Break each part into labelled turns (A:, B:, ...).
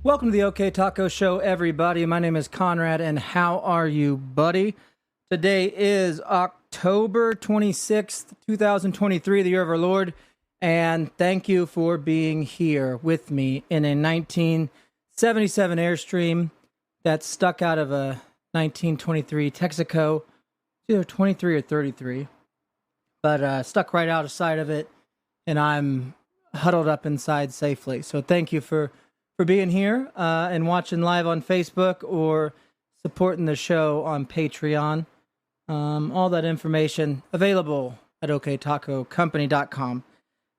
A: Welcome to the OK Taco Show, everybody. My name is Conrad, and how are you, buddy? Today is October 26th, 2023, the year of our Lord, and thank you for being here with me in a 1977 Airstream that stuck out of a 1923 Texaco, either 23 or 33, but stuck right outside of it, and I'm huddled up inside safely. So thank you for being here and watching live on Facebook or supporting the show on Patreon. All that information available at oktacocompany.com.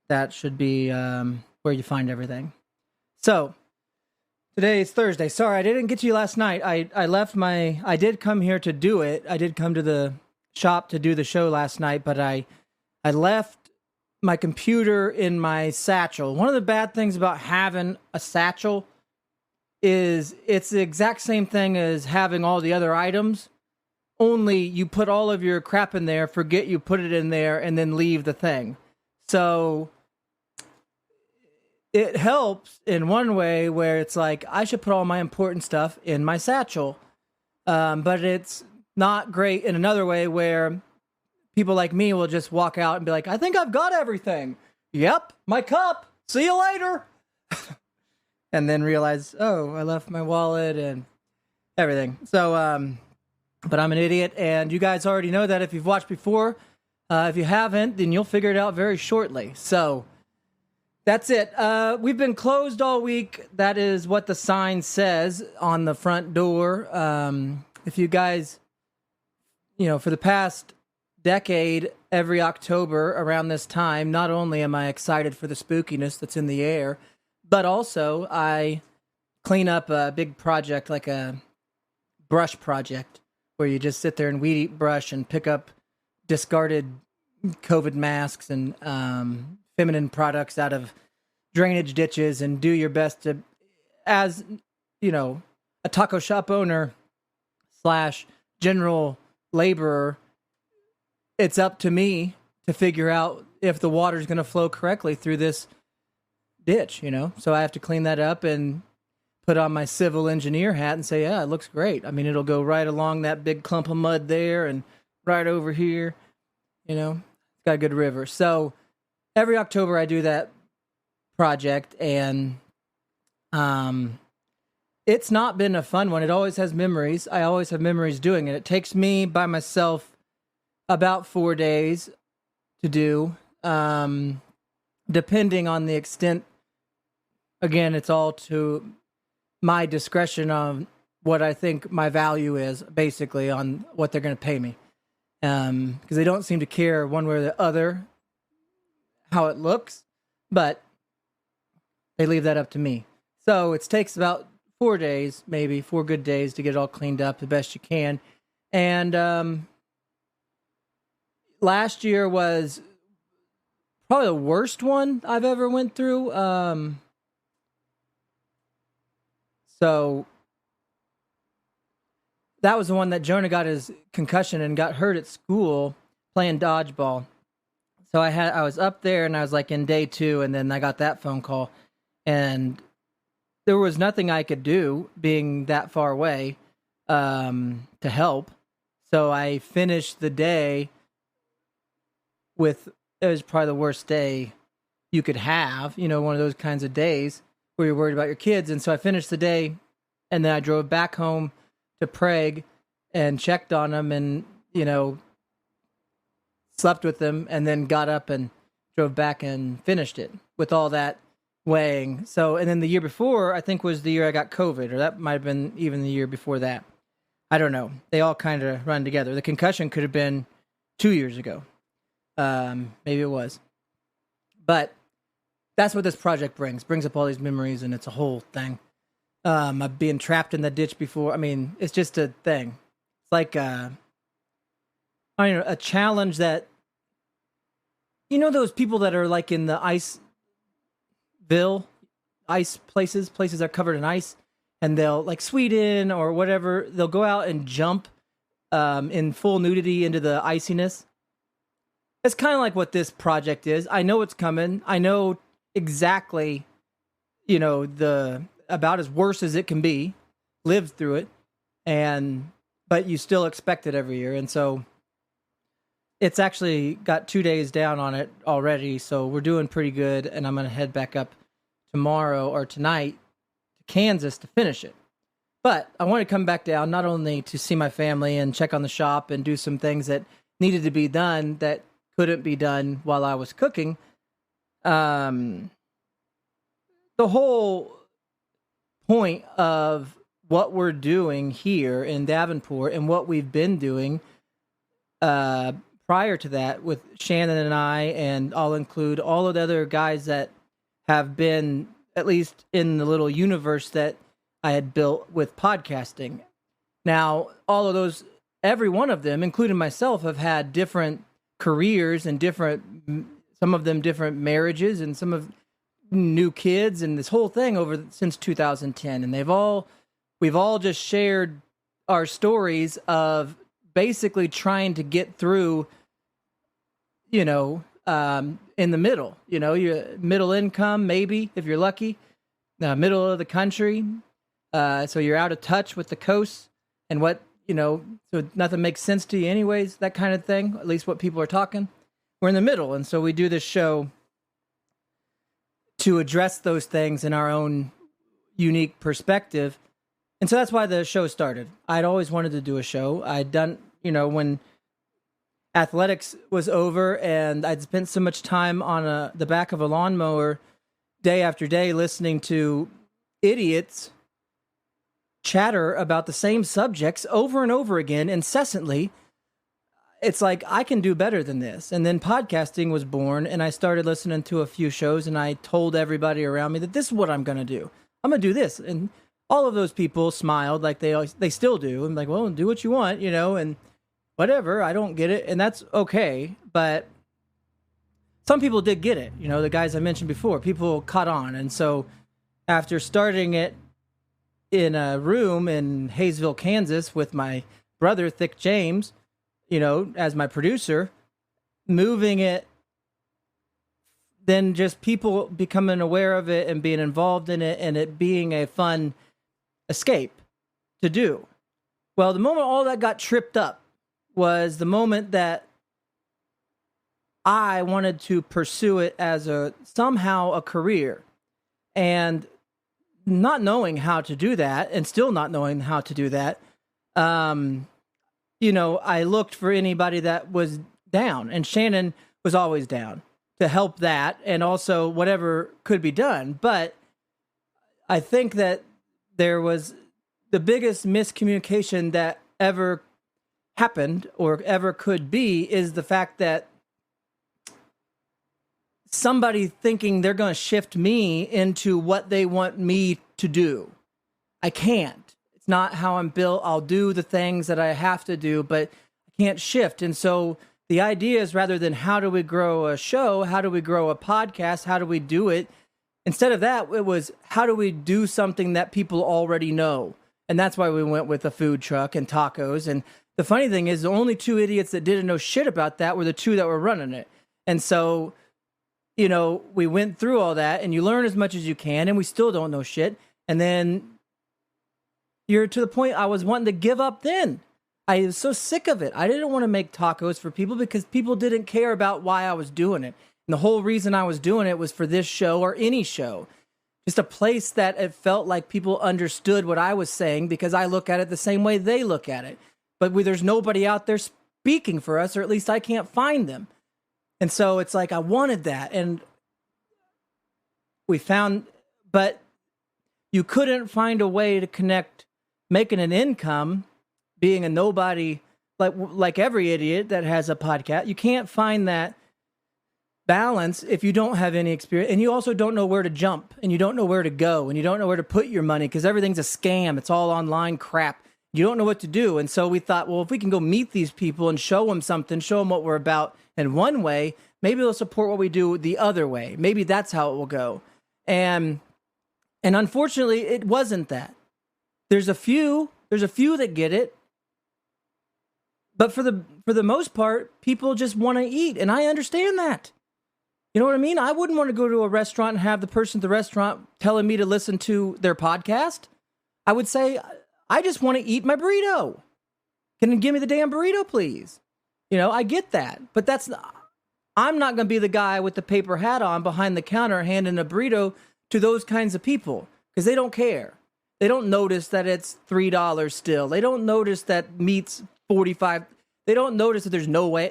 A: That should be where you find everything. So, today is Thursday. Sorry, I didn't get to you last night. I did come here to do it. I did come to the shop to do the show last night, but I left my computer in my satchel. One of the bad things about having a satchel is it's the exact same thing as having all the other items, only you put all of your crap in there, forget you put it in there, and then leave the thing. So it helps in one way where it's like, I should put all my important stuff in my satchel. But it's not great in another way where people like me will just walk out and be like, I think I've got everything. Yep, my cup. See you later. And then realize, oh, I left my wallet and everything. So, but I'm an idiot, and you guys already know that if you've watched before. If you haven't, then you'll figure it out very shortly. So that's it. We've been closed all week. That is what the sign says on the front door. If you guys, for the past decade, every October around this time, not only am I excited for the spookiness that's in the air, but also I clean up a big project, like a brush project, where you just sit there and weed eat brush and pick up discarded COVID masks and feminine products out of drainage ditches and do your best to, as a taco shop owner / general laborer, it's up to me to figure out if the water's going to flow correctly through this ditch, So I have to clean that up and put on my civil engineer hat and say, yeah, it looks great. I mean, it'll go right along that big clump of mud there and right over here, It's got a good river. So every October I do that project, and it's not been a fun one. It always has memories. I always have memories doing it. It takes me by myself about 4 days to do, depending on the extent. Again, it's all to my discretion on what I think my value is, basically, on what they're going to pay me. Because they don't seem to care one way or the other how it looks, but they leave that up to me. So it takes about 4 days, maybe 4 good days, to get it all cleaned up the best you can. And last year was probably the worst one I've ever went through. So that was the one that Jonah got his concussion and got hurt at school playing dodgeball. So I was up there, and I was like in day 2, and then I got that phone call, and there was nothing I could do being that far away to help. So I finished the day with, it was probably the worst day you could have, one of those kinds of days where you're worried about your kids. And so I finished the day, and then I drove back home to Prague and checked on them and, slept with them, and then got up and drove back and finished it with all that weighing. So, and then the year before, I think, was the year I got COVID, or that might have been even the year before that. I don't know. They all kind of run together. The concussion could have been 2 years ago. Maybe it was. But that's what this project brings up all these memories, and it's a whole thing. I've been trapped in the ditch before. I mean, it's just a thing. It's like a challenge that, those people that are like in the ice places that are covered in ice, and they'll, like Sweden or whatever, they'll go out and jump in full nudity into the iciness. It's kind of like what this project is. I know it's coming. I know exactly, about as worse as it can be, lived through it, but you still expect it every year. And so it's actually got 2 days down on it already, so we're doing pretty good, and I'm going to head back up tomorrow or tonight to Kansas to finish it. But I want to come back down not only to see my family and check on the shop and do some things that needed to be done that couldn't be done while I was cooking. The whole point of what we're doing here in Davenport and what we've been doing prior to that with Shannon and I, and I'll include all of the other guys that have been at least in the little universe that I had built with podcasting. Now, all of those, every one of them, including myself, have had different careers and some of them different marriages and some of new kids and this whole thing since 2010. And we've all just shared our stories of basically trying to get through, in the middle, you're middle income, maybe if you're lucky, middle of the country. So you're out of touch with the coast and so nothing makes sense to you anyways, that kind of thing, at least what people are talking. We're in the middle. And so we do this show to address those things in our own unique perspective. And so that's why the show started. I'd always wanted to do a show. I'd done, when athletics was over and I'd spent so much time on the back of a lawnmower day after day listening to idiots chatter about the same subjects over and over again incessantly. It's like, I can do better than this. And then podcasting was born, and I started listening to a few shows, and I told everybody around me that this is what I'm going to do. I'm going to do this. And all of those people smiled like they still do. I'm like, well, do what you want, and whatever. I don't get it. And that's okay. But some people did get it. The guys I mentioned before, people caught on. And so after starting it in a room in Hayesville, Kansas with my brother, Thick James, as my producer, moving it, then just people becoming aware of it and being involved in it and it being a fun escape to do. Well, the moment all that got tripped up was the moment that I wanted to pursue it as somehow a career, and not knowing how to do that and still not knowing how to do that. I looked for anybody that was down, and Shannon was always down to help that and also whatever could be done. But I think that there was the biggest miscommunication that ever happened or ever could be is the fact that somebody thinking they're going to shift me into what they want me to do. I can't. It's not how I'm built. I'll do the things that I have to do, but I can't shift. And so the idea is, rather than how do we grow a show, how do we grow a podcast, how do we do it? Instead of that, it was, how do we do something that people already know? And that's why we went with a food truck and tacos. And the funny thing is, the only two idiots that didn't know shit about that were the two that were running it. And so, we went through all that, and you learn as much as you can, and we still don't know shit. And then you're to the point I was wanting to give up then. I was so sick of it. I didn't want to make tacos for people because people didn't care about why I was doing it. And the whole reason I was doing it was for this show or any show. Just a place that it felt like people understood what I was saying, because I look at it the same way they look at it. But there's nobody out there speaking for us, or at least I can't find them. And so it's like, I wanted that. And we found, but you couldn't find a way to connect making an income, being a nobody, like every idiot that has a podcast. You can't find that balance if you don't have any experience, and you also don't know where to jump, and you don't know where to go, and you don't know where to put your money, because everything's a scam. It's all online crap. You don't know what to do. And so we thought, well, if we can go meet these people and show them something, show them what we're about in one way, maybe they'll support what we do the other way. Maybe that's how it will go. And unfortunately, it wasn't that. There's a few that get it. But for the most part, people just want to eat. And I understand that. You know what I mean? I wouldn't want to go to a restaurant and have the person at the restaurant telling me to listen to their podcast. I would say, I just want to eat my burrito. Can you give me the damn burrito, please? You know, I get that. But I'm not going to be the guy with the paper hat on behind the counter handing a burrito to those kinds of people because they don't care. They don't notice that it's $3 still. They don't notice that meat's $45. They don't notice that there's no way.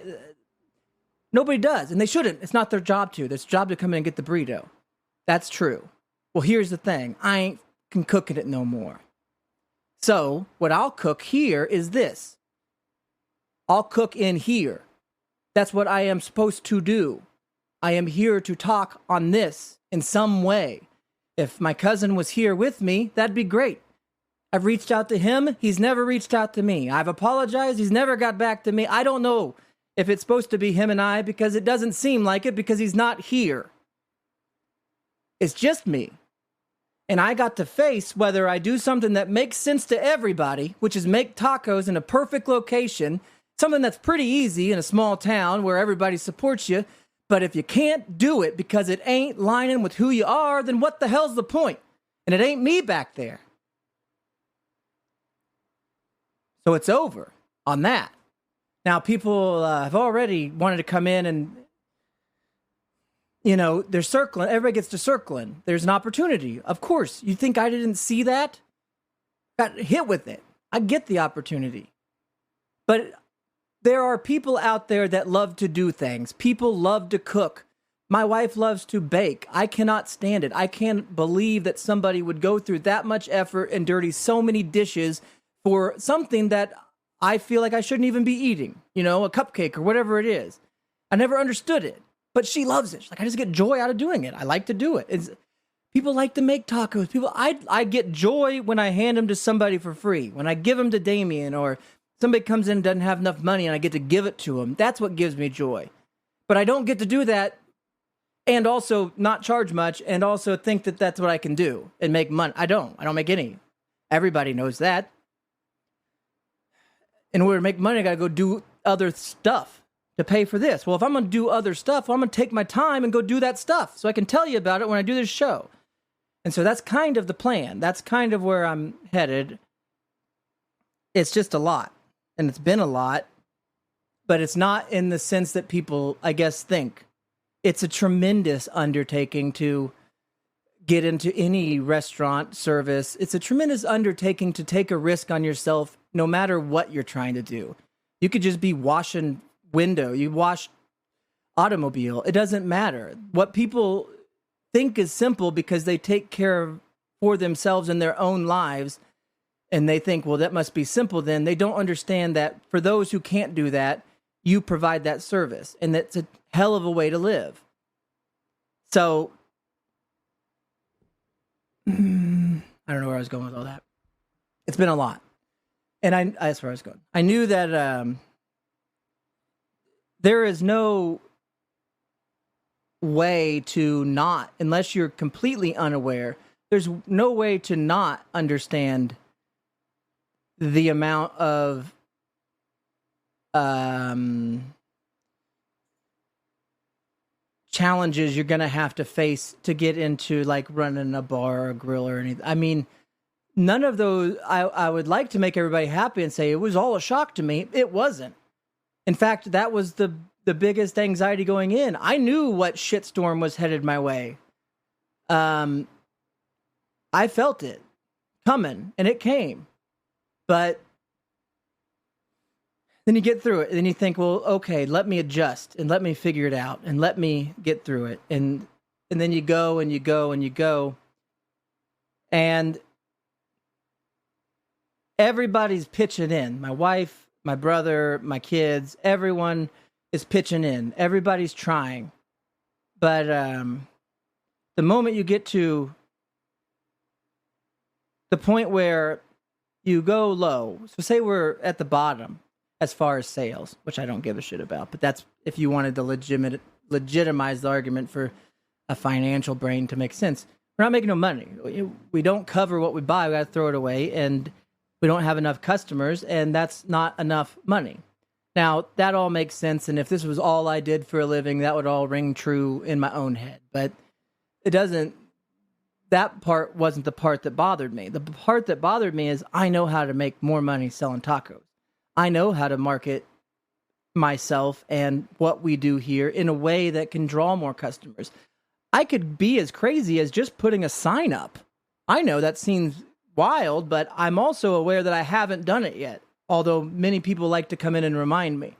A: Nobody does, and they shouldn't. It's not their job to. It's their job to come in and get the burrito. That's true. Well, here's the thing. I ain't cooking it no more. So what I'll cook here is this. I'll cook in here. That's what I am supposed to do. I am here to talk on this in some way. If my cousin was here with me, that'd be great. I've reached out to him. He's never reached out to me. I've apologized. He's never got back to me. I don't know if it's supposed to be him and I because it doesn't seem like it because he's not here. It's just me. And I got to face whether I do something that makes sense to everybody, which is make tacos in a perfect location, something that's pretty easy in a small town where everybody supports you. But if you can't do it because it ain't lining with who you are, then what the hell's the point? And it ain't me back there. So it's over on that. Now, people have already wanted to come in and, you know, they're circling. Everybody gets to circling. There's an opportunity. Of course. You think I didn't see that? Got hit with it. I get the opportunity. But there are people out there that love to do things. People love to cook. My wife loves to bake. I cannot stand it. I can't believe that somebody would go through that much effort and dirty so many dishes for something that I feel like I shouldn't even be eating. You know, a cupcake or whatever it is. I never understood it. But she loves it. She's like, I just get joy out of doing it. I like to do it. People like to make tacos. I get joy when I hand them to somebody for free. When I give them to Damien or somebody comes in and doesn't have enough money and I get to give it to them. That's what gives me joy. But I don't get to do that and also not charge much and also think that that's what I can do and make money. I don't make any. Everybody knows that. In order to make money, I got to go do other stuff to pay for this. Well, if I'm going to do other stuff, I'm going to take my time and go do that stuff so I can tell you about it when I do this show. And so that's kind of the plan. That's kind of where I'm headed. It's just a lot. And it's been a lot, but it's not in the sense that people, I guess, think. It's a tremendous undertaking to get into any restaurant service. It's a tremendous undertaking to take a risk on yourself, no matter what you're trying to do. You could just be washing window, you wash automobile. It doesn't matter. What people think is simple because they take care of for themselves in their own lives. And they think, well, that must be simple then. They don't understand that for those who can't do that, you provide that service. And that's a hell of a way to live. So, I don't know where I was going with all that. It's been a lot. And that's where I was going. I knew that there is no way to not, unless you're completely unaware, there's no way to not understand the amount of challenges you're going to have to face to get into like running a bar or a grill or anything. I mean, none of those, I would like to make everybody happy and say it was all a shock to me. It wasn't. In fact, that was the biggest anxiety going in. I knew what shitstorm was headed my way. I felt it coming and it came. But then you get through it, and then you think, well, okay, let me adjust, and let me figure it out, and let me get through it. And then you go, and you go, and you go. And everybody's pitching in. My wife, my brother, my kids, everyone is pitching in. Everybody's trying. But the moment you get to the point where you go low. So say we're at the bottom as far as sales, which I don't give a shit about. But that's if you wanted to legitimize the argument for a financial brain to make sense. We're not making no money. We don't cover what we buy. We got to throw it away. And we don't have enough customers. And that's not enough money. Now, that all makes sense, and if this was all I did for a living, that would all ring true in my own head. But it doesn't, that part wasn't the part that bothered me. The part that bothered me is I know how to make more money selling tacos. I know how to market myself and what we do here in a way that can draw more customers. I could be as crazy as just putting a sign up. I know that seems wild, but I'm also aware that I haven't done it yet, although many people like to come in and remind me.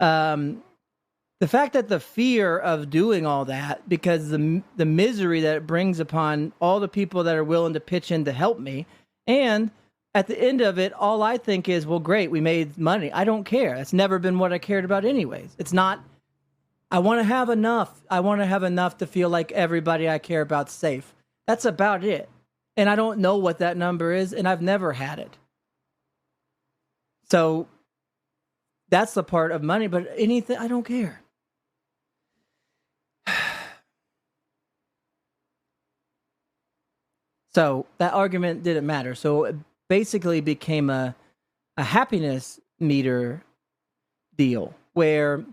A: The fact that the fear of doing all that, because the misery that it brings upon all the people that are willing to pitch in to help me, and at the end of it, all I think is, well, great, we made money. I don't care. That's never been what I cared about anyways. It's not, I want to have enough. I want to have enough to feel like everybody I care about's safe. That's about it. And I don't know what that number is, and I've never had it. So that's the part of money, but anything, I don't care. So that argument didn't matter. So it basically became a happiness meter deal where,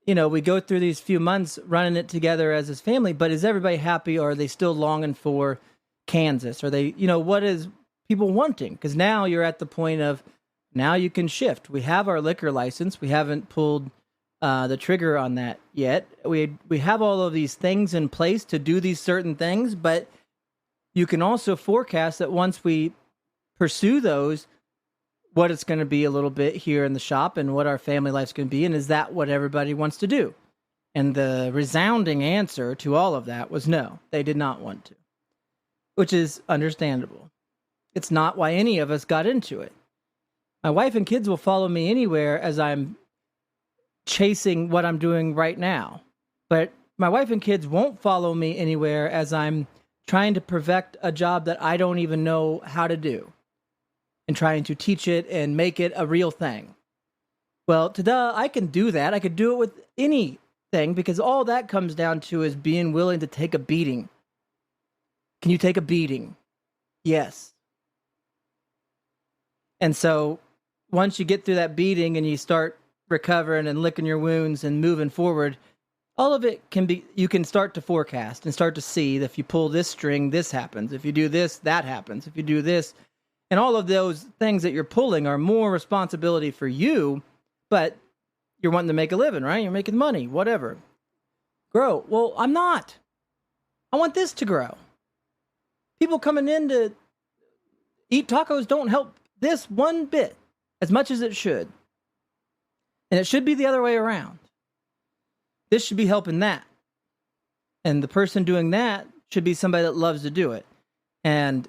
A: you know, we go through these few months running it together as his family, but is everybody happy, or are they still longing for Kansas? Are they, you know, what is people wanting? Because now you're at the point of, now you can shift. We have our liquor license. We haven't pulled the trigger on that yet. We have all of these things in place to do these certain things, but you can also forecast that once we pursue those, what it's going to be a little bit here in the shop and what our family life's going to be. And is that what everybody wants to do? And the resounding answer to all of that was no, they did not want to, which is understandable. It's not why any of us got into it. My wife and kids will follow me anywhere as I'm chasing what I'm doing right now. But my wife and kids won't follow me anywhere as I'm trying to perfect a job that I don't even know how to do and trying to teach it and make it a real thing. Well, ta-da, I can do that. I could do it with anything, because all that comes down to is being willing to take a beating. Can you take a beating? Yes. And so once you get through that beating and you start recovering and licking your wounds and moving forward, all of it can be, you can start to forecast and start to see that if you pull this string, this happens. If you do this, that happens. If you do this, and all of those things that you're pulling are more responsibility for you, but you're wanting to make a living, right? You're making money, whatever. Grow. Well, I'm not. I want this to grow. People coming in to eat tacos don't help this one bit as much as it should. And it should be the other way around. This should be helping that. And the person doing that should be somebody that loves to do it. And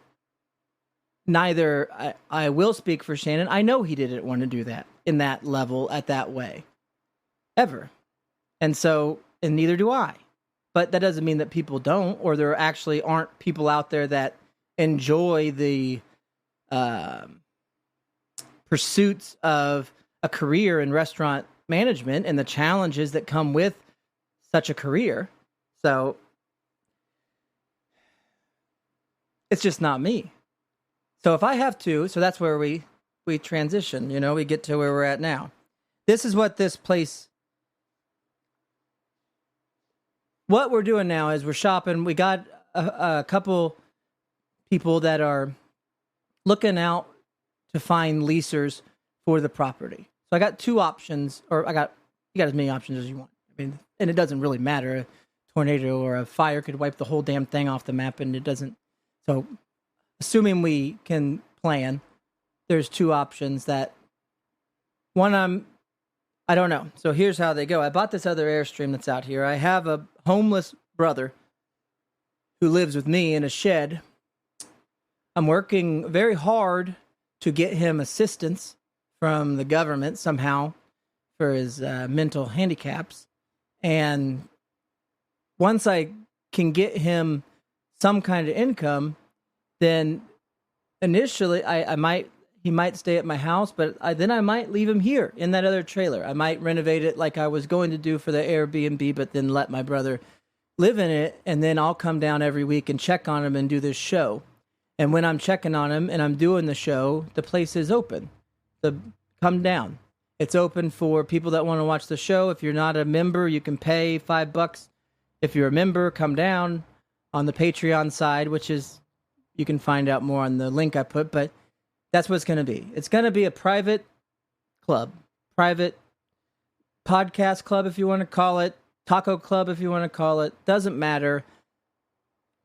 A: neither, I will speak for Shannon, I know he didn't want to do that in that level, at that way. Ever. And so, and neither do I. But that doesn't mean that people don't, or there actually aren't people out there that enjoy the pursuits of a career in restaurant management and the challenges that come with such a career. So it's just not me. So if I have to, so that's where we transition, you know, we get to where we're at now. This is what this place, what we're doing now is we're shopping. We got a couple people that are looking out to find leasers for the property. So I got two options, or you got as many options as you want. I mean, and it doesn't really matter. A tornado or a fire could wipe the whole damn thing off the map, and it doesn't. So assuming we can plan, there's two options that one I don't know. So here's how they go. I bought this other Airstream that's out here. I have a homeless brother who lives with me in a shed. I'm working very hard to get him assistance from the government somehow for his mental handicaps. And once I can get him some kind of income, then initially he might stay at my house, but then I might leave him here in that other trailer. I might renovate it like I was going to do for the Airbnb, but then let my brother live in it. And then I'll come down every week and check on him and do this show. And when I'm checking on him and I'm doing the show, the place is open. Come down. It's open for people that want to watch the show. If you're not a member, you can pay $5. If you're a member, come down on the Patreon side, which is, you can find out more on the link I put, but that's what it's going to be. It's going to be a private club, private podcast club, if you want to call it, taco club, if you want to call it, doesn't matter.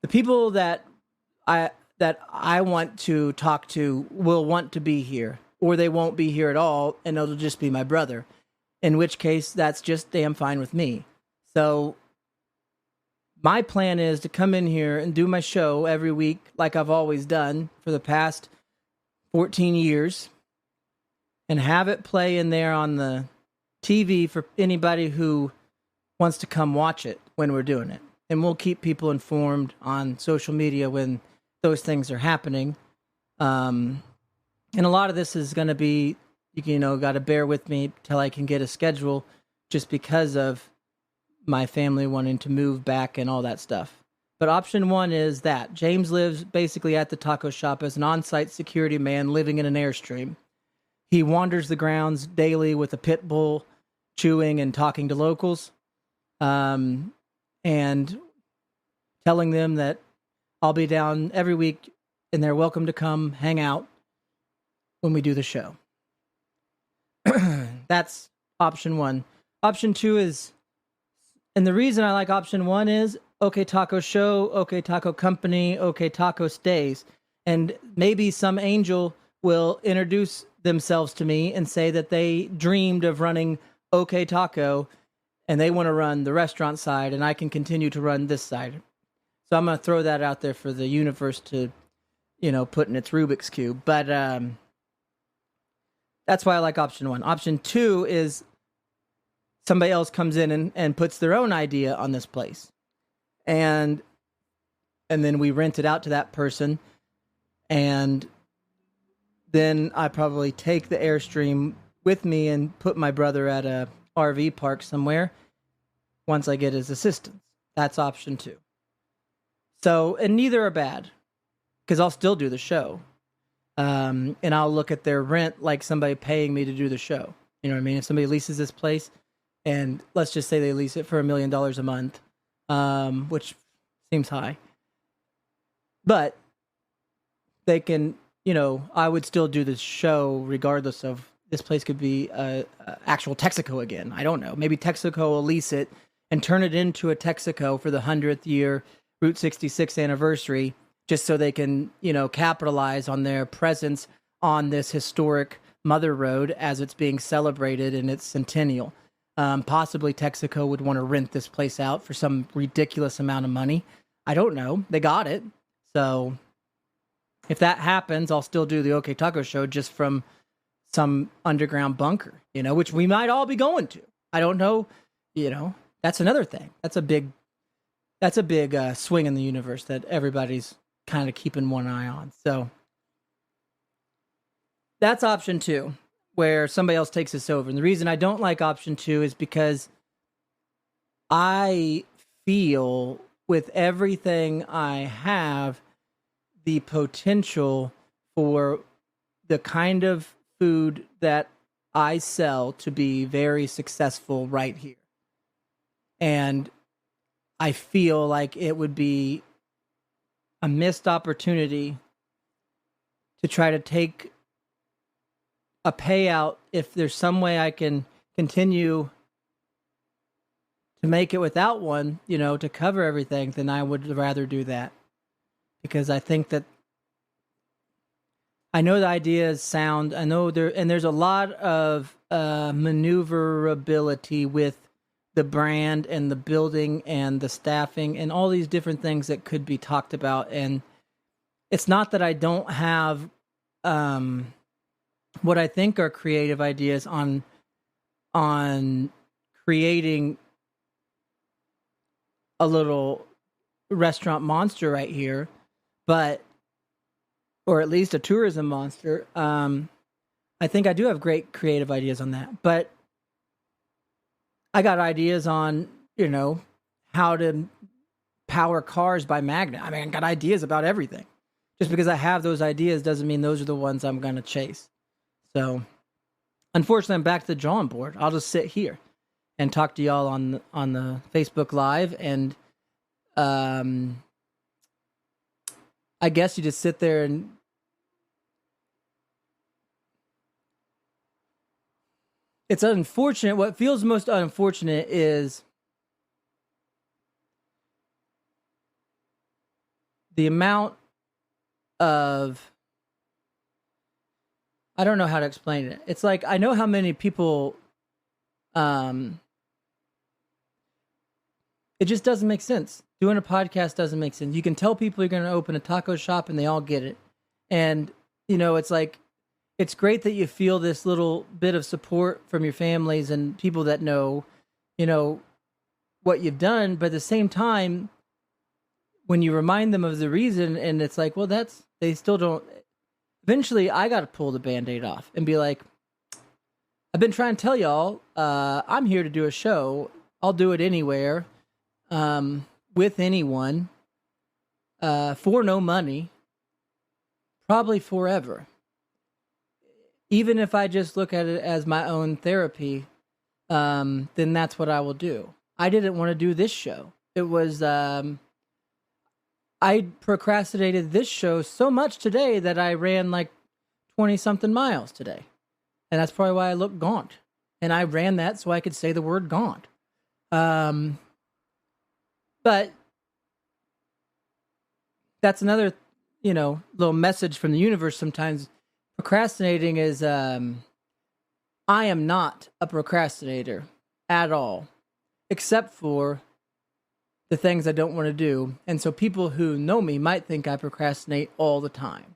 A: The people that I want to talk to will want to be here, or they won't be here at all, and it'll just be my brother, in which case that's just damn fine with me. So my plan is to come in here and do my show every week like I've always done for the past 14 years and have it play in there on the TV for anybody who wants to come watch it when we're doing it. And we'll keep people informed on social media when those things are happening. And a lot of this is going to be, got to bear with me till I can get a schedule just because of my family wanting to move back and all that stuff. But option one is that James lives basically at the taco shop as an on-site security man living in an Airstream. He wanders the grounds daily with a pit bull, chewing and talking to locals, and telling them that I'll be down every week and they're welcome to come hang out when we do the show. That's option one. Option two is, and the reason I like option one is OK Taco Show, OK Taco Company, OK Taco stays. And maybe some angel will introduce themselves to me and say that they dreamed of running OK Taco and they want to run the restaurant side and I can continue to run this side. So I'm going to throw that out there for the universe to, put in its Rubik's Cube. But that's why I like option one. Option two is somebody else comes in and puts their own idea on this place. And then we rent it out to that person. And then I probably take the Airstream with me and put my brother at a RV park somewhere once I get his assistance. That's option two. So, and neither are bad, because I'll still do the show. And I'll look at their rent like somebody paying me to do the show. You know what I mean? If somebody leases this place, and let's just say they lease it for $1 million a month, which seems high. But they can, I would still do the show regardless of, this place could be actual Texaco again. I don't know. Maybe Texaco will lease it and turn it into a Texaco for the 100th year Route 66 anniversary, just so they can, capitalize on their presence on this historic Mother Road as it's being celebrated in its centennial. Possibly Texaco would want to rent this place out for some ridiculous amount of money. I don't know. They got it. So if that happens, I'll still do the OK Taco Show just from some underground bunker, which we might all be going to. I don't know. That's another thing. That's a big swing in the universe that everybody's kind of keeping one eye on. So that's option two, where somebody else takes us over. And the reason I don't like option two is because I feel with everything I have the potential for the kind of food that I sell to be very successful right here. And I feel like it would be a missed opportunity to try to take a payout. If there's some way I can continue to make it without one, to cover everything, then I would rather do that. Because I think that I know the ideas sound, I know there's a lot of maneuverability with the brand and the building and the staffing and all these different things that could be talked about. And it's not that I don't have what I think are creative ideas on creating a little restaurant monster right here, or at least a tourism monster. I think I do have great creative ideas on that, but I got ideas on, how to power cars by magnet. I got ideas about everything. Just because I have those ideas doesn't mean those are the ones I'm going to chase. So unfortunately, I'm back to the drawing board. I'll just sit here and talk to y'all on the Facebook Live, and I guess you just sit there and it's unfortunate. What feels most unfortunate is the amount of, I don't know how to explain it. It's like, I know how many people, it just doesn't make sense. Doing a podcast doesn't make sense. You can tell people you're going to open a taco shop and they all get it. And, it's like, it's great that you feel this little bit of support from your families and people that know, what you've done. But at the same time, when you remind them of the reason, and it's like, well, they still don't. Eventually, I got to pull the Band-Aid off and be like, I've been trying to tell y'all, I'm here to do a show. I'll do it anywhere, with anyone, for no money, probably forever. Even if I just look at it as my own therapy, then that's what I will do. I didn't want to do this show. It was, I procrastinated this show so much today that I ran like 20-something miles today. And that's probably why I look gaunt. And I ran that so I could say the word gaunt. But that's another, little message from the universe sometimes. Procrastinating is, I am not a procrastinator at all, except for the things I don't want to do. And so people who know me might think I procrastinate all the time.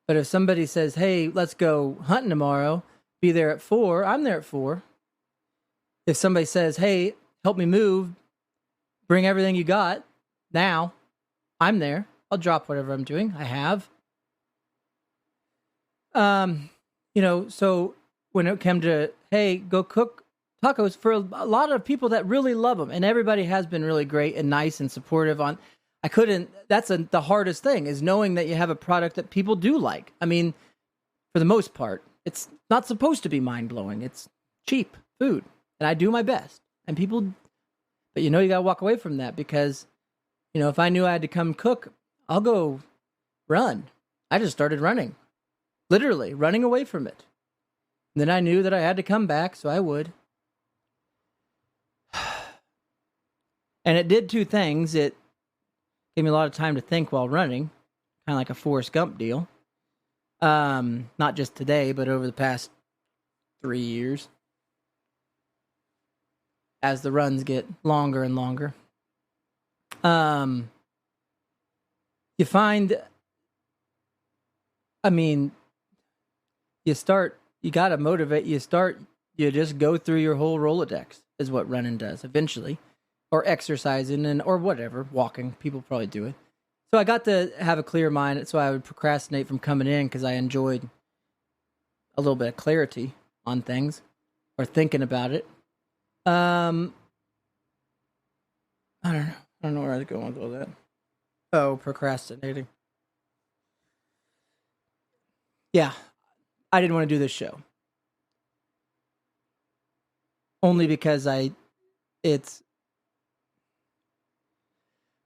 A: But if somebody says, hey, let's go hunting tomorrow, be there at 4, I'm there at 4. If somebody says, hey, help me move, bring everything you got now, I'm there. I'll drop whatever I'm doing. I have. So when it came to, hey, go cook tacos, for a lot of people that really love them, and everybody has been really great and nice and supportive on, that's the hardest thing, is knowing that you have a product that people do like. I mean, for the most part, it's not supposed to be mind-blowing. It's cheap food, and I do my best. And people, but you gotta walk away from that, because, if I knew I had to come cook, I'll go run. I just started running. Literally running away from it. And then I knew that I had to come back, so I would. And it did two things. It gave me a lot of time to think while running, kind of like a Forrest Gump deal. Not just today, but over the past 3 years, as the runs get longer and longer. You find, you gotta motivate, you just go through your whole Rolodex, is what running does eventually. Or exercising, or whatever, walking. People probably do it. So I got to have a clear mind, so I would procrastinate from coming in, because I enjoyed a little bit of clarity on things, or thinking about it. I don't know where I was going with all that. Oh, procrastinating. Yeah, I didn't want to do this show. Only because it's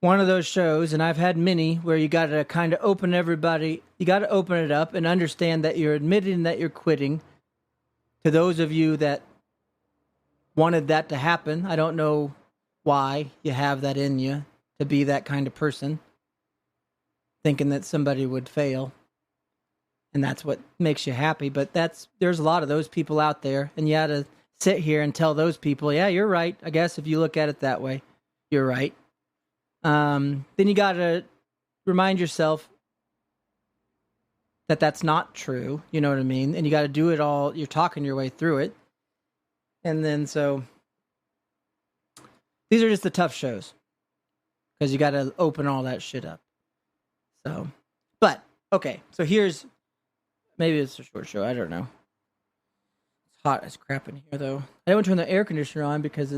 A: one of those shows, and I've had many, where you got to kind of open it up and understand that you're admitting that you're quitting. To those of you that wanted that to happen, I don't know why you have that in you, to be that kind of person, thinking that somebody would fail, and that's what makes you happy. But there's a lot of those people out there, and you got to sit here and tell those people, yeah, you're right. I guess if you look at it that way, you're right. Then you got to remind yourself that that's not true. You know what I mean? And you got to do it all. You're talking your way through it. And then, so these are just the tough shows, because you got to open all that shit up. So, but okay. So maybe it's a short show. I don't know. It's hot as crap in here, though. I don't turn the air conditioner on because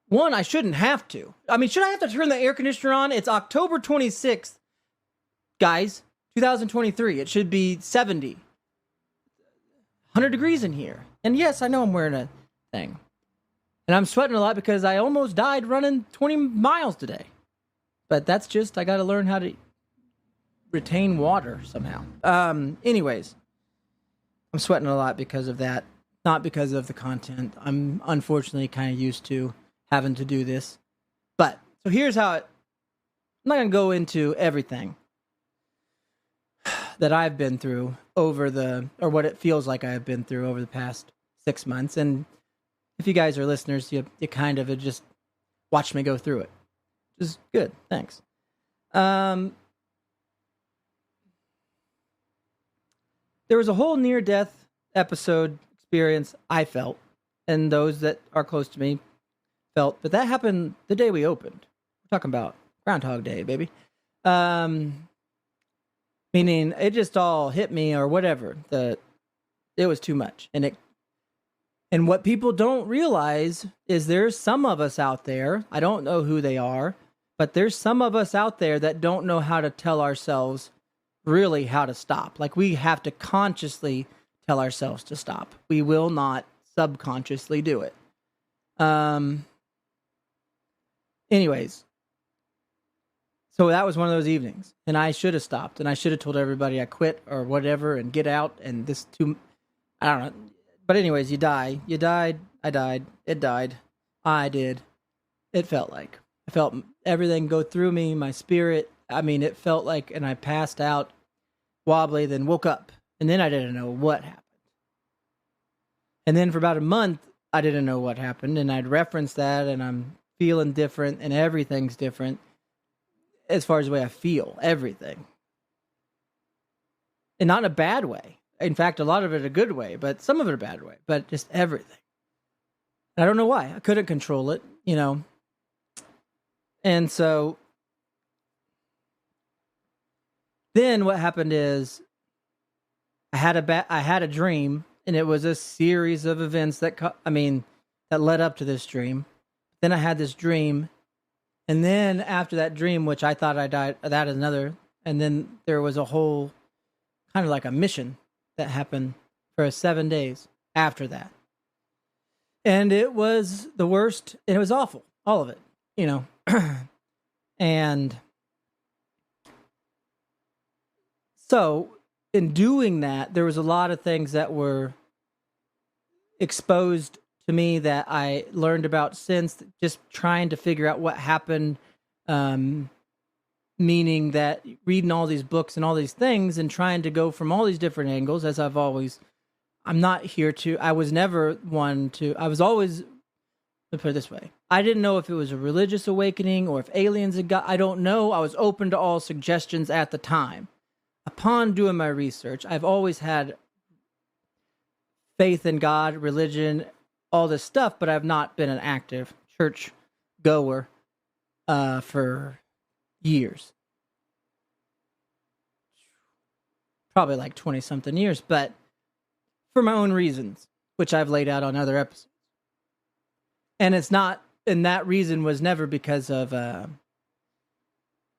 A: one, I shouldn't have to. I mean, should I have to turn the air conditioner on? It's October 26th, guys, 2023. It should be 70. 100 degrees in here. And yes, I know I'm wearing a thing. And I'm sweating a lot because I almost died running 20 miles today. But that's just, I got to learn how to retain water somehow. Anyways, I'm sweating a lot because of that, not because of the content. I'm unfortunately kind of used to having to do this. But, so here's how I'm not going to go into everything that I've been through or what it feels like I've been through over the past 6 months. And if you guys are listeners, you kind of just watch me go through it. Which is good. Thanks. There was a whole near-death episode experience I felt, and those that are close to me felt, but that happened the day we opened. We're talking about Groundhog Day, baby. Meaning it just all hit me or whatever. It was too much. And what people don't realize is there's some of us out there, I don't know who they are, but there's some of us out there that don't know how to tell ourselves really how to stop. Like, we have to consciously tell ourselves to stop. We will not subconsciously do it. Anyways, so that was one of those evenings, and I should have stopped, and I should have told everybody I quit or whatever and get out, and I don't know. But anyways, you died, I died, it died, I did. It felt like. I felt everything go through me, my spirit. I mean, it felt like, and I passed out wobbly, then woke up, and then I didn't know what happened. And then for about a month, I didn't know what happened, and I'd reference that, and I'm feeling different, and everything's different as far as the way I feel, everything. And not in a bad way. In fact, a lot of it a good way, but some of it a bad way, but just everything. I don't know why. I couldn't control it, And so then what happened is I had a dream, and it was a series of events that led up to this dream. Then I had this dream, and then after that dream, which I thought I died, that is another, and then there was a whole kind of like a mission that happened for 7 days after that. And it was the worst, and it was awful, all of it, And so in doing that, there was a lot of things that were exposed to me that I learned about since, just trying to figure out what happened, meaning that reading all these books and all these things and trying to go from all these different angles, as I'm not here to, I was never one to, I was always, let's put it this way, I didn't know if it was a religious awakening or if aliens had I don't know. I was open to all suggestions at the time. Upon doing my research, I've always had faith in God, religion, all this stuff, but I've not been an active church goer for years. Probably like 20 something years, but for my own reasons, which I've laid out on other episodes. And that reason was never because of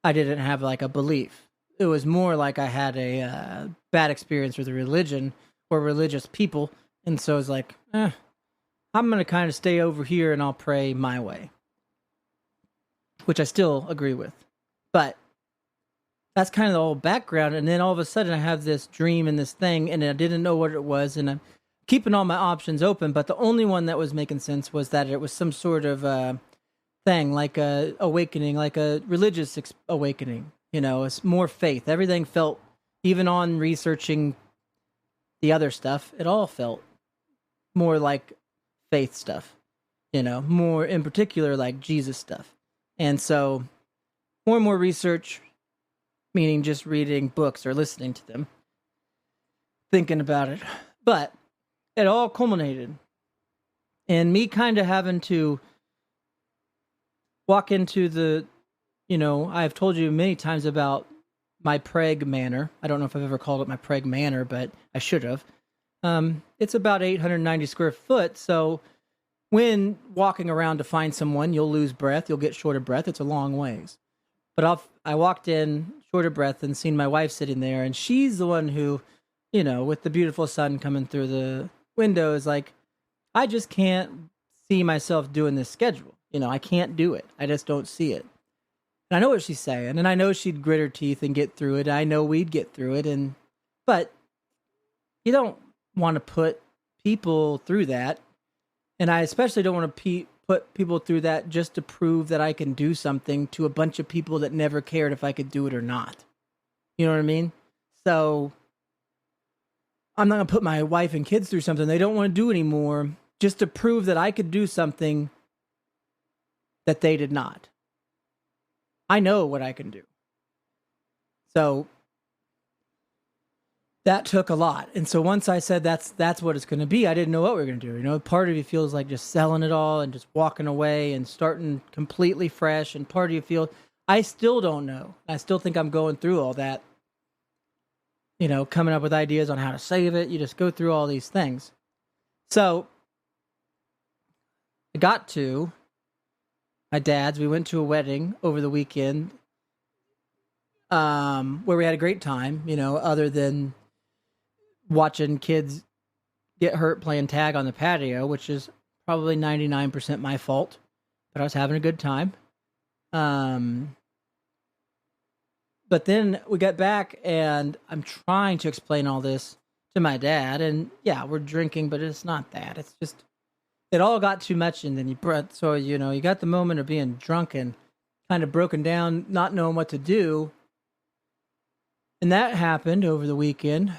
A: I didn't have like a belief. It was more like I had a bad experience with a religion or religious people, and so it's like, I'm going to kind of stay over here and I'll pray my way, which I still agree with. But that's kind of the whole background, and then all of a sudden I have this dream and this thing, and I didn't know what it was, and I'm keeping all my options open, but the only one that was making sense was that it was some sort of thing, like a awakening, like a religious awakening. It's more faith. Everything felt, even on researching the other stuff, it all felt more like faith stuff, more in particular like Jesus stuff. And so more and more research, meaning just reading books or listening to them, thinking about it. But it all culminated in me kind of having to walk into the, I've told you many times about my Prague Manor. I don't know if I've ever called it my Prague Manor, but I should have. It's about 890 square foot, so when walking around to find someone, you'll lose breath, you'll get short of breath. It's a long ways. But I walked in short of breath and seen my wife sitting there, and she's the one who with the beautiful sun coming through the windows, like, I just can't see myself doing this schedule. I can't do it. I just don't see it. And I know what she's saying, and I know she'd grit her teeth and get through it. I know we'd get through it, but you don't want to put people through that, and I especially don't want to put people through that just to prove that I can do something to a bunch of people that never cared if I could do it or not. You know what I mean? So I'm not going to put my wife and kids through something they don't want to do anymore just to prove that I could do something that they did not. I know what I can do. So that took a lot. And so once I said that's what it's going to be, I didn't know what we were going to do. Part of you feels like just selling it all and just walking away and starting completely fresh. And part of you feels, I still don't know. I still think I'm going through all that. Coming up with ideas on how to save it. You just go through all these things. So I got to my dad's. We went to a wedding over the weekend where we had a great time, other than watching kids get hurt playing tag on the patio, which is probably 99% my fault, but I was having a good time. But then we got back, and I'm trying to explain all this to my dad, and yeah, we're drinking, but it's not that. It's just, it all got too much, and then you got the moment of being drunk and kind of broken down, not knowing what to do. And that happened over the weekend.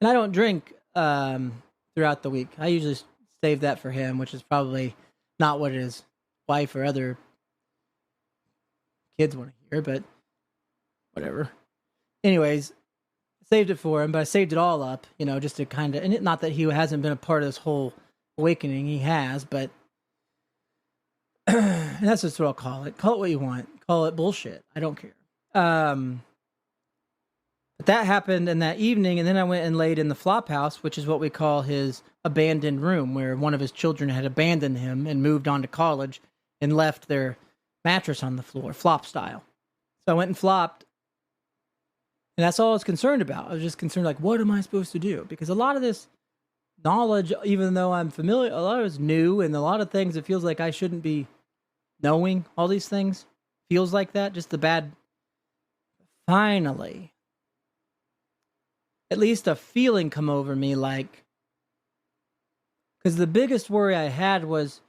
A: And I don't drink throughout the week. I usually save that for him, which is probably not what his wife or other kids want to hear, but whatever. Anyways, I saved it for him, but I saved it all up, just to kind of, and not that he hasn't been a part of this whole awakening. He has, but and that's just what I'll call it. Call it what you want. Call it bullshit. I don't care. But that happened in that evening, and then I went and laid in the flop house, which is what we call his abandoned room, where one of his children had abandoned him and moved on to college and left their mattress on the floor, flop style. So I went and flopped, and that's all I was concerned about. I was just concerned, like, what am I supposed to do? Because a lot of this knowledge, even though I'm familiar, a lot of it's new, and a lot of things, it feels like I shouldn't be knowing all these things. Feels like that, just the bad. Finally, at least a feeling come over me, like, because the biggest worry I had was,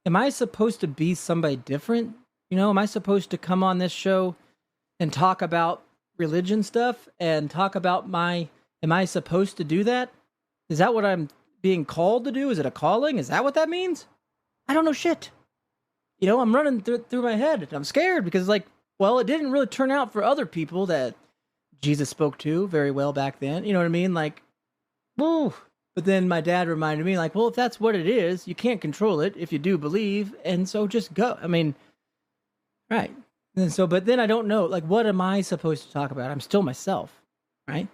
A: am I supposed to be somebody different? Am I supposed to come on this show and talk about religion stuff and talk about am I supposed to do that? Is that what I'm being called to do? Is it a calling? Is that what that means? I don't know shit. I'm running through my head. I'm scared because, like, well, it didn't really turn out for other people that Jesus spoke to very well back then. You know what I mean? Like, woo. But then my dad reminded me, like, well, if that's what it is, you can't control it if you do believe. And so just go. I mean, right. And so, but then I don't know, like, what am I supposed to talk about? I'm still myself, right?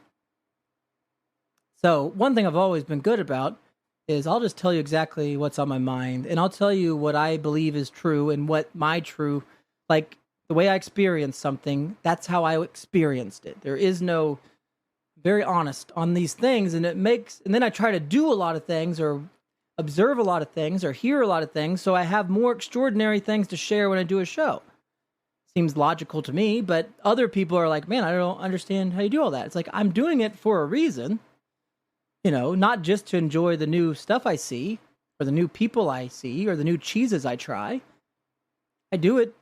A: So one thing I've always been good about is I'll just tell you exactly what's on my mind. And I'll tell you what I believe is true and what my true, like, the way I experienced something, that's how I experienced it. There is no, very honest on these things. And then I try to do a lot of things or observe a lot of things or hear a lot of things. So I have more extraordinary things to share when I do a show. Seems logical to me, but other people are like, man, I don't understand how you do all that. It's like, I'm doing it for a reason, not just to enjoy the new stuff I see or the new people I see or the new cheeses I try. I do it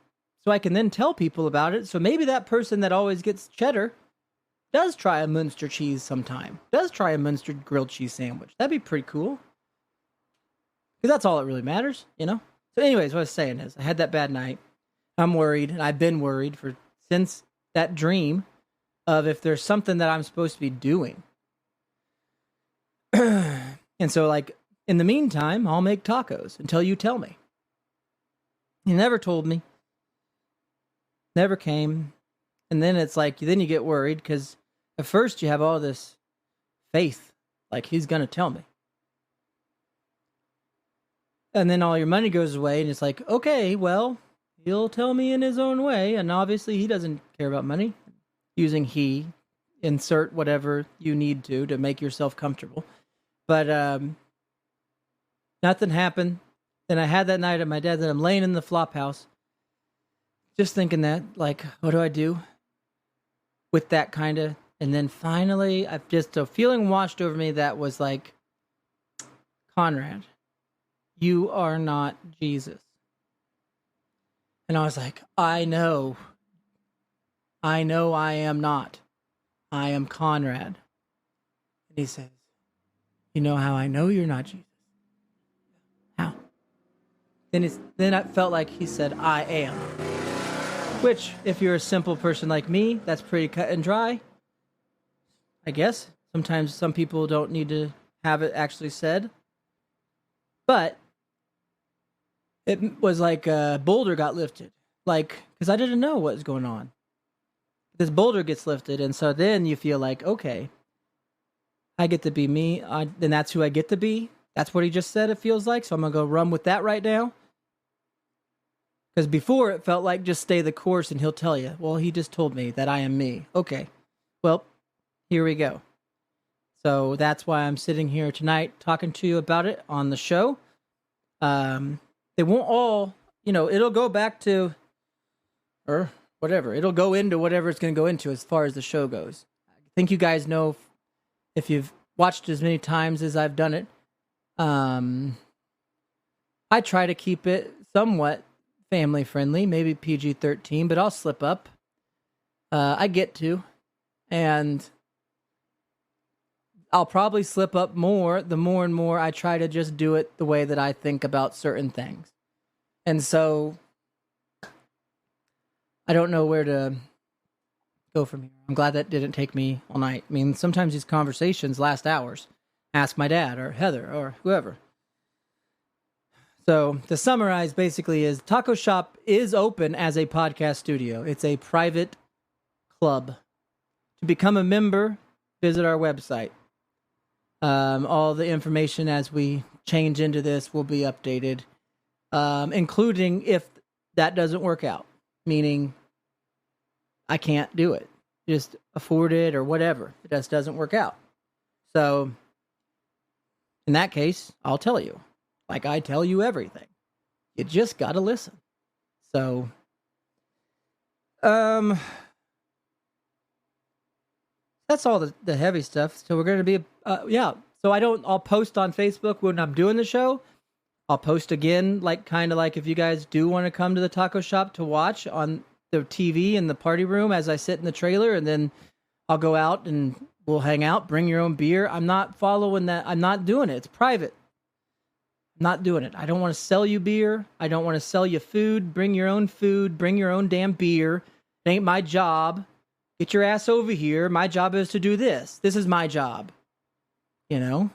A: so I can then tell people about it. So maybe that person that always gets cheddar does try a Munster cheese sometime. Does try a Munster grilled cheese sandwich. That'd be pretty cool. Because that's all that really matters, So anyways, what I was saying is, I had that bad night. I'm worried, and I've been worried since that dream of if there's something that I'm supposed to be doing. And so, like, in the meantime, I'll make tacos until you tell me. You never told me. Never came. And then it's like, then you get worried because at first you have all this faith, like he's going to tell me. And then all your money goes away and it's like, okay, well, he'll tell me in his own way. And obviously he doesn't care about money. Using he, insert whatever you need to make yourself comfortable. But nothing happened. Then I had that night at my dad's, and I'm laying in the flop house, just thinking that, like, what do I do with that kind of? And then finally, I've just a feeling washed over me that was like, Conrad, you are not Jesus. And I was like, I know I am not. I am Conrad. And he says, you know how I know you're not Jesus? How? Then I felt like he said, I am. Which, if you're a simple person like me, that's pretty cut and dry. I guess. Sometimes some people don't need to have it actually said. But it was like a boulder got lifted. Like, because I didn't know what was going on. This boulder gets lifted, and so then you feel like, okay, I get to be me, then that's who I get to be. That's what he just said, it feels like, so I'm going to go run with that right now. Because before, it felt like just stay the course, and he'll tell you, well, he just told me that I am me. Okay, well, here we go. So that's why I'm sitting here tonight talking to you about it on the show. They won't all, it'll go back to, or whatever. It'll go into whatever it's going to go into as far as the show goes. I think you guys know, if you've watched as many times as I've done it, I try to keep it somewhat family friendly, maybe PG-13, but I'll slip up. I get to, and I'll probably slip up more the more and more I try to just do it the way that I think about certain things. And so I don't know where to go from here. I'm glad that didn't take me all night. I mean, sometimes these conversations last hours. Ask my dad or Heather or whoever. So to summarize, basically, is Taco Shop is open as a podcast studio. It's a private club. To become a member, visit our website. All the information as we change into this will be updated, including if that doesn't work out, meaning I can't do it, just afford it or whatever. It just doesn't work out. So in that case, I'll tell you, like I tell you everything. You just got to listen. So, that's all the heavy stuff. So we're going to be, So I'll post on Facebook when I'm doing the show. I'll post again, kind of like if you guys do want to come to the taco shop to watch on the TV in the party room as I sit in the trailer, and then I'll go out and we'll hang out, bring your own beer. I'm not following that. I'm not doing it. It's private. I'm not doing it. I don't want to sell you beer. I don't want to sell you food. Bring your own food. Bring your own damn beer. It ain't my job. Get your ass over here. My job is to do this. This is my job. Well,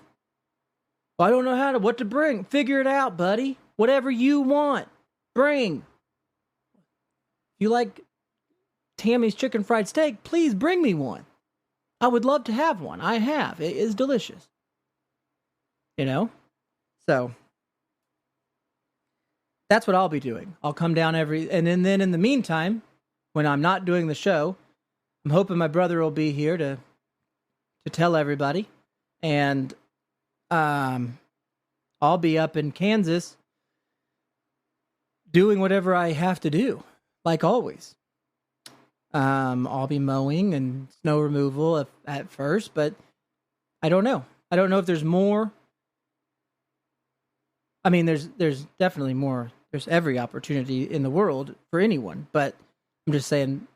A: I don't know what to bring. Figure it out, buddy. Whatever you want, bring. If you like Tammy's chicken fried steak, please bring me one. I would love to have one. I have. It is delicious. So that's what I'll be doing. I'll come down and then in the meantime, when I'm not doing the show, I'm hoping my brother will be here to tell everybody. And I'll be up in Kansas doing whatever I have to do, like always. I'll be mowing and snow removal at first, but I don't know. I don't know if there's more. I mean, there's definitely more. There's every opportunity in the world for anyone, but I'm just saying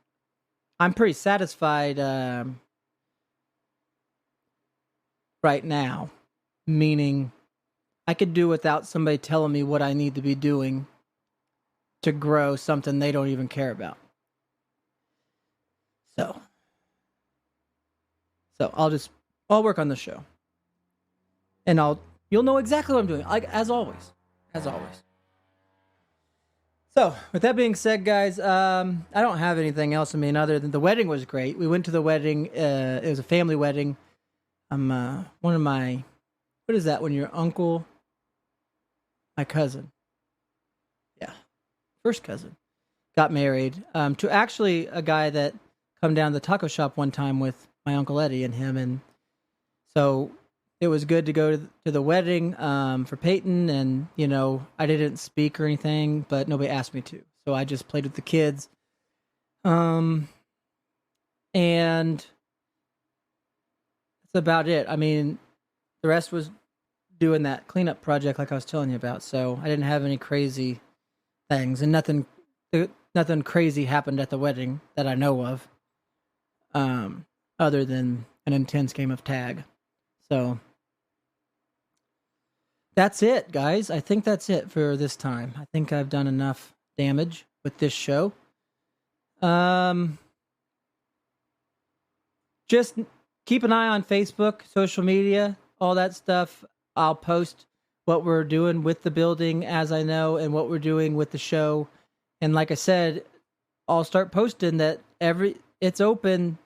A: I'm pretty satisfied right now, meaning I could do without somebody telling me what I need to be doing to grow something they don't even care about. So I'll work on the show, and you'll know exactly what I'm doing, like as always. So with that being said, guys, I don't have anything else. I mean, other than the wedding was great. We went to the wedding. It was a family wedding. One of my, what is that when your uncle, my cousin, first cousin, got married to actually a guy that come down to the taco shop one time with my Uncle Eddie and him. And so it was good to go to the wedding for Peyton. And, you know, I didn't speak or anything, but nobody asked me to. So I just played with the kids. And that's about it. I mean, the rest was doing that cleanup project like I was telling you about. So I didn't have any crazy things, and nothing crazy happened at the wedding that I know of, other than an intense game of tag. So that's it, guys. I think that's it for this time. I think I've done enough damage with this show. Just keep an eye on Facebook, social media, all that stuff. I'll post what we're doing with the building as I know, and what we're doing with the show. And like I said, I'll start posting that it's open,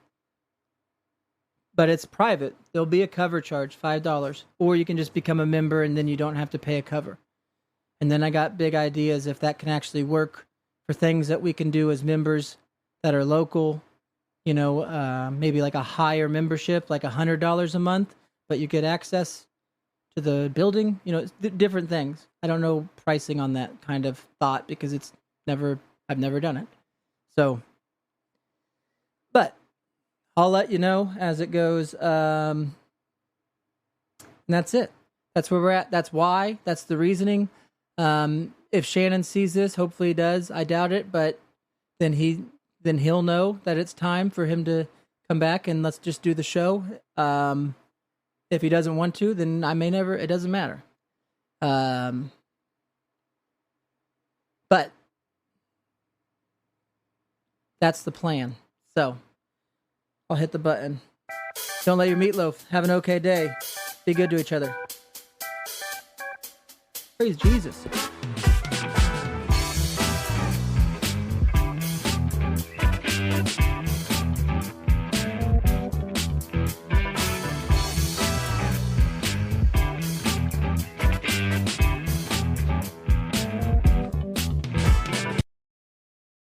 A: but it's private. There'll be a cover charge, $5, or you can just become a member and then you don't have to pay a cover. And then I got big ideas if that can actually work for things that we can do as members that are local. You know, maybe like a higher membership, like $100 a month, but you get access to the building. You know, different things. I don't know pricing on that kind of thought because I've never done it. So, but I'll let you know as it goes. And that's it. That's where we're at. That's why. That's the reasoning. If Shannon sees this, hopefully he does. I doubt it, but then he'll know that it's time for him to come back and let's just do the show. If he doesn't want to, then I may never. It doesn't matter. But that's the plan. So I'll hit the button. Don't let your meatloaf. Have an okay day. Be good to each other. Praise Jesus.